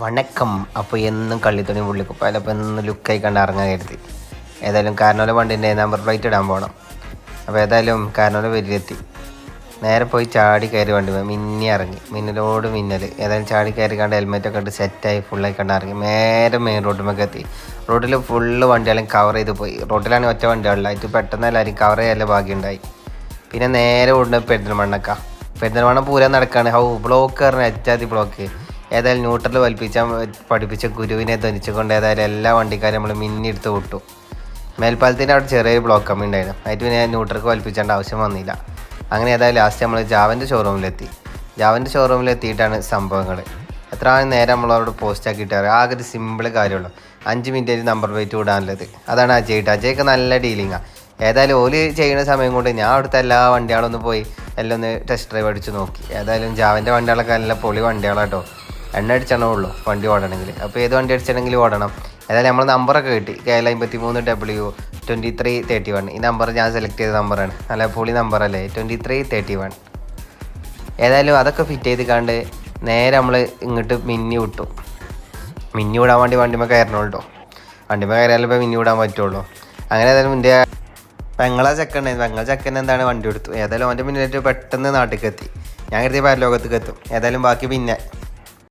വണക്കം. അപ്പോൾ എന്നും കള്ളിത്തുണി പുള്ളിക്കുപ്പായാലും അപ്പോൾ എന്നും ലുക്കായി കണ്ട് ഇറങ്ങാൻ കരുതി. ഏതായാലും കാരണവരെ വണ്ടിൻ്റെ നമ്പർ പ്ലേറ്റ് ഇടാൻ പോകണം. അപ്പോൾ ഏതായാലും കാരണവരെ വരിലെത്തി. നേരെ പോയി ചാടി കയറി വണ്ടി പോയി മിന്നി ഇറങ്ങി. മിന്നലോട് മിന്നൽ. ഏതായാലും ചാടി കയറി കണ്ട് ഹെൽമെറ്റൊക്കെ ഇട്ട് സെറ്റായി ഫുള്ളായി കണ്ട് ഇറങ്ങി. നേരെ മെയിൻ റോഡിലേക്ക് എത്തി. റോഡിൽ ഫുള്ള് വണ്ടികളും കവർ ചെയ്ത് പോയി. റോഡിലാണ് ഒറ്റ വണ്ടികളിലായിട്ട് പെട്ടെന്ന് എല്ലാവരും കവർ ചെയ്യാനുള്ള ഭാഗ്യമുണ്ടായി. പിന്നെ നേരെ ഓടുന്ന പെരുന്തൽമണ്ണ പൂരം നടക്കുകയാണ്. ബ്ലോക്ക് പറഞ്ഞാൽ എറ്റാതി ബ്ലോക്ക്. ഏതായാലും ന്യൂട്രൽ പഠിപ്പിച്ച ഗുരുവിനെ ധനിച്ചുകൊണ്ട് ഏതായാലും എല്ലാ വണ്ടിക്കാരും നമ്മൾ മിന്നിയെടുത്ത് വിട്ടു. മേൽപ്പാലത്തിൻ്റെ അവിടെ ചെറിയൊരു ബ്ലോക്ക് കമ്മി ഉണ്ടായിരുന്നു. അതിന് പിന്നെ ന്യൂട്രൽക്ക് വലിപ്പിച്ചേണ്ട ആവശ്യം വന്നില്ല. അങ്ങനെ ഏതായാലും ലാസ്റ്റ് നമ്മൾ ജാവൻ്റെ ഷോറൂമിലെത്തിയിട്ടാണ് സംഭവങ്ങൾ. എത്ര നേരം നമ്മളവരോട് പോസ്റ്റ് ആക്കിയിട്ട് ആകെ ഒരു സിമ്പിൾ കാര്യമുള്ളൂ. 5 മിനിറ്റ് നമ്പർ പ്ലേറ്റ് വിടാനുള്ളത്. അതാണ് അജയ്ക്ക് നല്ല ഡീലിങ്ങാണ്. ഏതായാലും ഓല് ചെയ്യുന്ന സമയം കൊണ്ട് ഞാൻ അവിടുത്തെ എല്ലാ വണ്ടികളൊന്ന് പോയി എല്ലാം ഒന്ന് ടെസ്റ്റ് ഡ്രൈവ് അടിച്ച് നോക്കി. ഏതായാലും ജാവൻ്റെ വണ്ടികളൊക്കെ നല്ല പൊളി വണ്ടികളാട്ടോ. എണ്ണ അടിച്ചണേ ഉള്ളൂ വണ്ടി ഓടണമെങ്കിൽ. അപ്പോൾ ഏത് വണ്ടി അടിച്ചിട്ടുണ്ടെങ്കിലും ഓടണം. ഏതായാലും നമ്മൾ നമ്പറൊക്കെ കിട്ടി. KL53W2331. ഈ നമ്പർ ഞാൻ സെലക്ട് ചെയ്ത നമ്പറാണ്. നല്ല പൊളി നമ്പറല്ലേ, 2331. ഏതായാലും അതൊക്കെ ഫിറ്റ് ചെയ്ത് കണ്ട് നേരെ നമ്മൾ ഇങ്ങോട്ട് മിന്നി വിട്ടു. മിന്നി വിടാൻ വേണ്ടി വണ്ടിമേ കയറണുള്ളൂ കേട്ടോ. വണ്ടിമേ കയറിയാലും ഇപ്പോൾ മിന്നി വിടാൻ പറ്റുള്ളൂ. അങ്ങനെ ഏതായാലും എൻ്റെ പെങ്ങളെ ചെക്കൻ എന്താണ് വണ്ടി എടുത്തു. ഏതായാലും അവൻ്റെ മുന്നിലേക്ക് പെട്ടെന്ന് നാട്ടിലേക്ക് എത്തി. ഞാൻ കരുതിയ പരലോകത്തേക്ക് എത്തും. ഏതായാലും ബാക്കി പിന്നെ